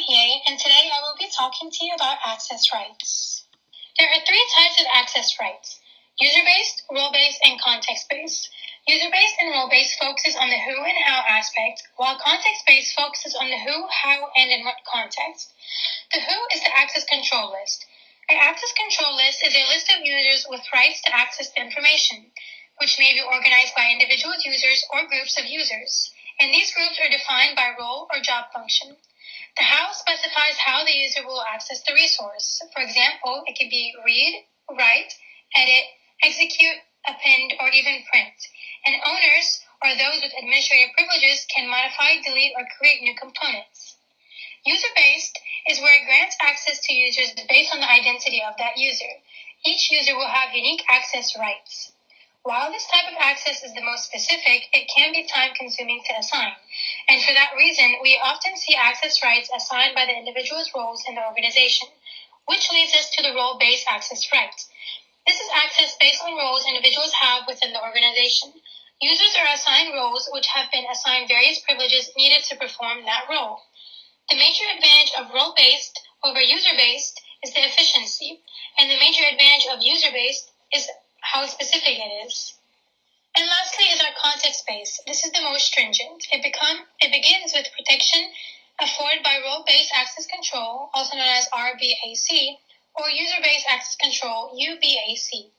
EA, and today I will be talking to you about access rights. There are three types of access rights: user-based, role-based, and context-based. User-based and role-based focuses on the who and how aspect, while context-based focuses on the who, how, and in what context. The who is the access control list. An access control list is a list of users with rights to access the information, which may be organized by individual users or groups of users, and these groups are defined by role or job function. The how specifies how the user will access the resource. For example, it could be read, write, edit, execute, append, or even print. And owners, or those with administrative privileges, can modify, delete, or create new components. User-based is where it grants access to users based on the identity of that user. Each user will have unique access rights. While this type of access is the most specific, it can be time-consuming to assign. And for that reason, we often see access rights assigned by the individual's roles in the organization, which leads us to the role-based access rights. This is access based on roles individuals have within the organization. Users are assigned roles which have been assigned various privileges needed to perform that role. The major advantage of role-based over user-based is the efficiency, and the major advantage of user-based is how specific it is. And lastly is our context-based. This is the most stringent. It begins with protection afforded by role-based access control, also known as RBAC, or user-based access control, UBAC.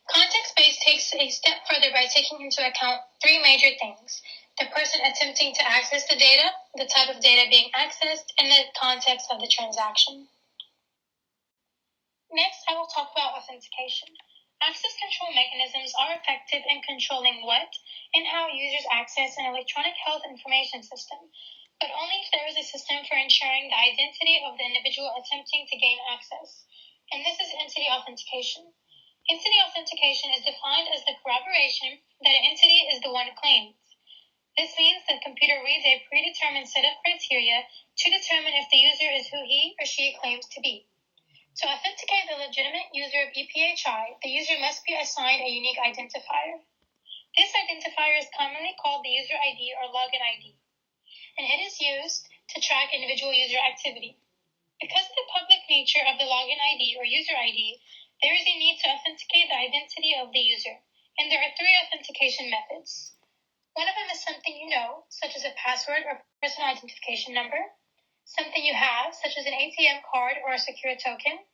Context-based takes a step further by taking into account three major things: the person attempting to access the data, the type of data being accessed, and the context of the transaction. Next, I will talk about authentication. Access control mechanisms are effective in controlling what and how users access an electronic health information system, but only if there is a system for ensuring the identity of the individual attempting to gain access. And this is entity authentication. Entity authentication is defined as the corroboration that an entity is the one claimed. This means the computer reads a predetermined set of criteria to determine if the user is who he or she claims to be. To authenticate the legitimate user of ePHI, the user must be assigned a unique identifier. This identifier is commonly called the user ID or login ID, and it is used to track individual user activity. Because of the public nature of the login ID or user ID, there is a need to authenticate the identity of the user, and there are three authentication methods. One of them is something you know, such as a password or personal identification number, something you have, such as an ATM card or a secure token,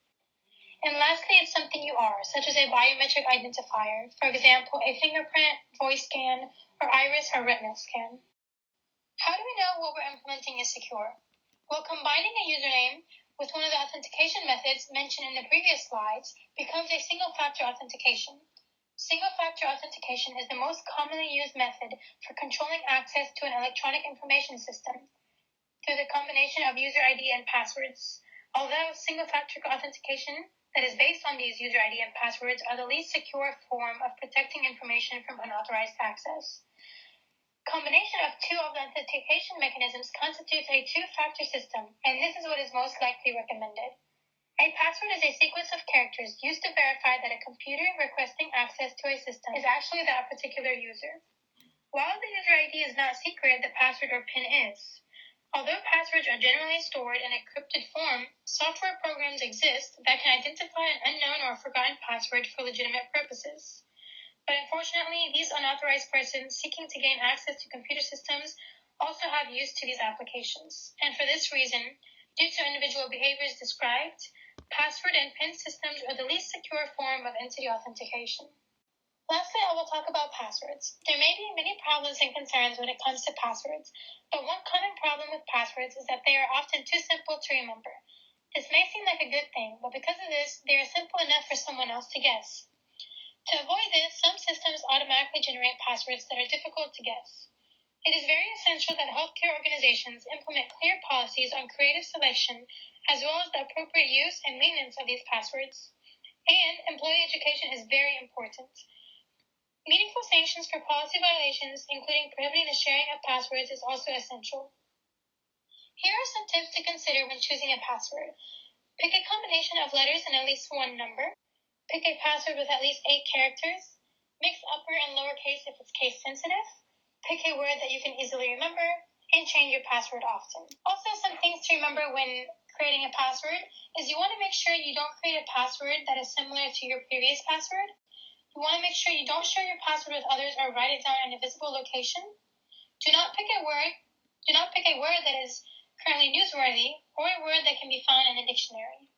and lastly, it's something you are, such as a biometric identifier, for example, a fingerprint, voice scan, or iris or retinal scan. How do we know what we're implementing is secure? Well, combining a username with one of the authentication methods mentioned in the previous slides becomes a single-factor authentication. Single-factor authentication is the most commonly used method for controlling access to an electronic information system through the combination of user ID and passwords. Although single-factor authentication that is based on these user ID and passwords are the least secure form of protecting information from unauthorized access. Combination of two of the authentication mechanisms constitutes a two-factor system, and this is what is most likely recommended. A password is a sequence of characters used to verify that a computer requesting access to a system is actually that particular user. While the user ID is not secret, the password or PIN is. Although passwords are generally stored in a encrypted form, software programs exist that can identify an unknown or forgotten password for legitimate purposes. But unfortunately, these unauthorized persons seeking to gain access to computer systems also have use to these applications. And for this reason, due to individual behaviors described, password and PIN systems are the least secure form of entity authentication. Lastly, I will talk about passwords. There may be many problems and concerns when it comes to passwords, but one common problem with passwords is that they are often too simple to remember. This may seem like a good thing, but because of this, they are simple enough for someone else to guess. To avoid this, some systems automatically generate passwords that are difficult to guess. It is very essential that healthcare organizations implement clear policies on creative selection, as well as the appropriate use and maintenance of these passwords. And employee education is very important. Meaningful sanctions for policy violations, including prohibiting the sharing of passwords, is also essential. Here are some tips to consider when choosing a password. Pick a combination of letters and at least one number. Pick a password with at least 8 characters. Mix upper and lowercase if it's case sensitive. Pick a word that you can easily remember. and change your password often. Also, some things to remember when creating a password is you want to make sure you don't create a password that is similar to your previous password. You want to make sure you don't share your password with others or write it down in a visible location. Do not pick a word that is currently newsworthy or a word that can be found in a dictionary.